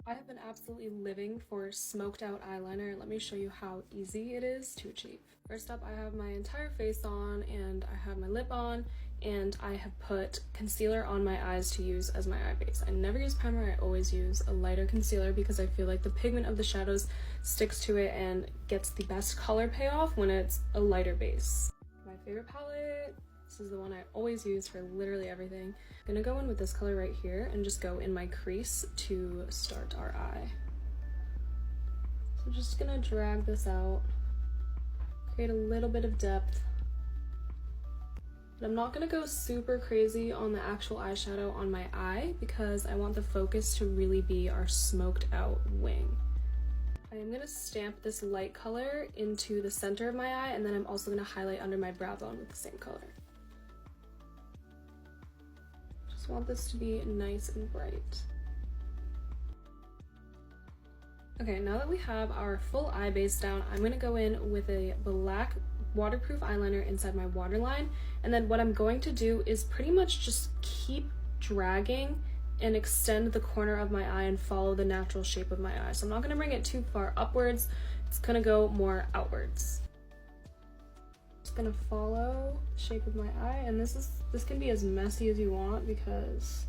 I have been absolutely living for smoked out eyeliner. Let me show you how easy it is to achieve. First up, I have my entire face on and I have my lip on and I have put concealer on my eyes to use as my eye base. I never use primer, I always use a lighter concealer because I feel like the pigment of the shadows sticks to it and gets the best color payoff when it's a lighter base. My favorite palette, this is the one I always use for literally everything. I'm gonna go in with this color right here and just go in my crease to start our eye. So just gonna drag this out, create a little bit of depth. But I'm not gonna go super crazy on the actual eyeshadow on my eye because I want the focus to really be our smoked out wing. I am gonna stamp this light color into the center of my eye, and then I'm also gonna highlight under my brow bone with the same color. Just want this to be nice and bright. Okay, now that we have our full eye base down, I'm gonna go in with a black waterproof eyeliner inside my waterline, and then what I'm going to do is pretty much just keep dragging and extend the corner of my eye and follow the natural shape of my eye. So I'm not gonna bring it too far upwards, it's gonna go more outwards. Just gonna follow the shape of my eye, and this can be as messy as you want because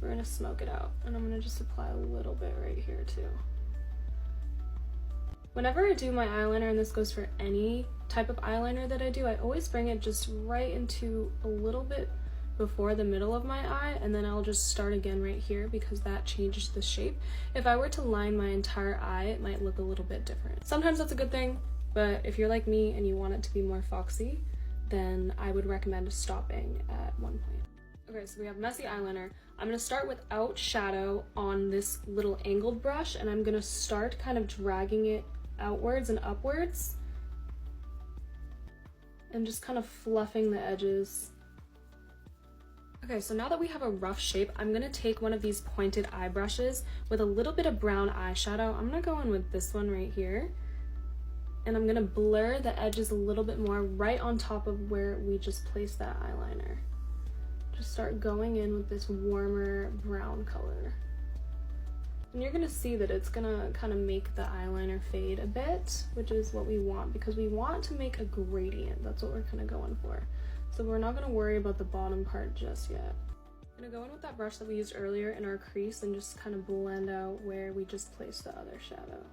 we're gonna smoke it out. And I'm gonna just apply a little bit right here too. Whenever I do my eyeliner, and this goes for any type of eyeliner that I do, I always bring it just right into a little bit before the middle of my eye, and then I'll just start again right here because that changes the shape. If I were to line my entire eye, it might look a little bit different. Sometimes that's a good thing, but if you're like me and you want it to be more foxy, then I would recommend stopping at one point. Okay, so we have messy eyeliner. I'm gonna start without shadow on this little angled brush, and I'm gonna start kind of dragging it outwards and upwards and just kind of fluffing the edges. Okay, so now that we have a rough shape, I'm gonna take one of these pointed eye brushes with a little bit of brown eyeshadow. I'm gonna go in with this one right here, and I'm gonna blur the edges a little bit more right on top of where we just placed that eyeliner. Just start going in with this warmer brown color. And you're gonna see that it's gonna kind of make the eyeliner fade a bit, which is what we want because we want to make a gradient. That's what we're kind of going for. So we're not gonna worry about the bottom part just yet. I'm gonna go in with that brush that we used earlier in our crease and just kind of blend out where we just placed the other shadow.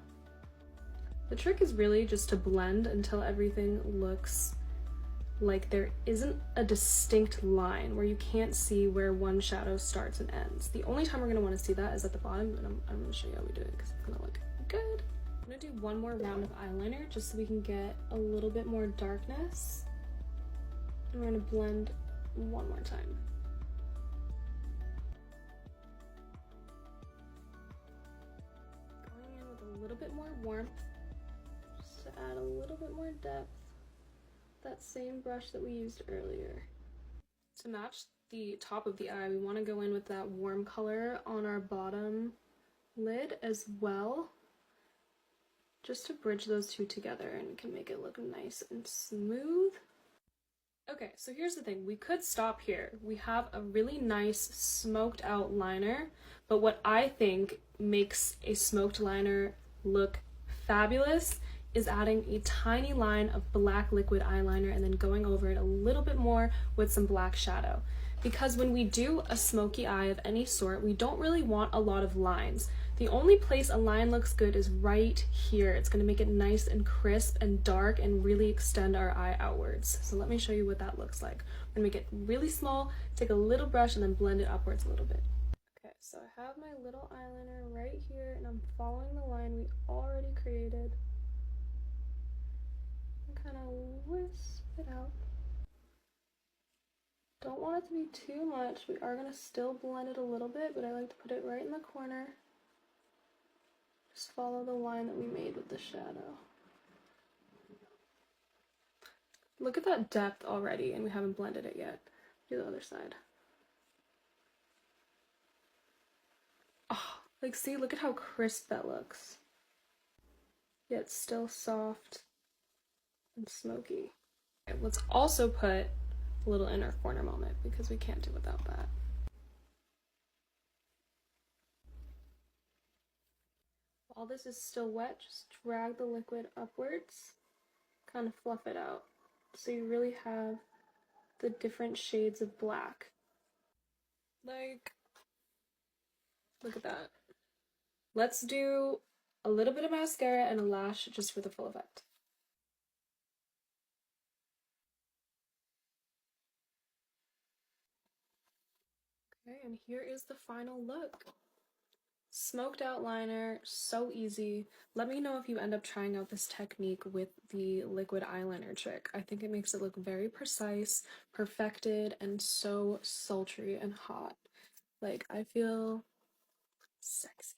The trick is really just to blend until everything looks like there isn't a distinct line where you can't see where one shadow starts and ends. The only time we're going to want to see that is at the bottom, and I'm going to show you how we do it because it's going to look good. I'm going to do one more round of eyeliner just so we can get a little bit more darkness. And we're going to blend one more time. Going in with a little bit more warmth just to add a little bit more depth. That same brush that we used earlier. To match the top of the eye, we want to go in with that warm color on our bottom lid as well, just to bridge those two together and can make it look nice and smooth. Okay, so here's the thing. We could stop here. We have a really nice smoked out liner, but what I think makes a smoked liner look fabulous is adding a tiny line of black liquid eyeliner and then going over it a little bit more with some black shadow. Because when we do a smoky eye of any sort, we don't really want a lot of lines. The only place a line looks good is right here. It's gonna make it nice and crisp and dark and really extend our eye outwards. So let me show you what that looks like. I'm gonna make it really small, take a little brush and then blend it upwards a little bit. Okay, so I have my little eyeliner right here and I'm following the line we already created. Kind of wisp it out. Don't want it to be too much. We are going to still blend it a little bit, but I like to put it right in the corner. Just follow the line that we made with the shadow. Look at that depth already, and we haven't blended it yet. Do the other side. Oh, like see, look at how crisp that looks. Yet still soft and smoky. Okay, let's also put a little inner corner moment because we can't do without that. While this is still wet, just drag the liquid upwards, kind of fluff it out. So you really have the different shades of black. Like, look at that. Let's do a little bit of mascara and a lash just for the full effect. Okay, and here is the final look. Smoked out liner, so easy. Let me know if you end up trying out this technique with the liquid eyeliner trick. I think it makes it look very precise, perfected, and so sultry and hot. Like, I feel sexy.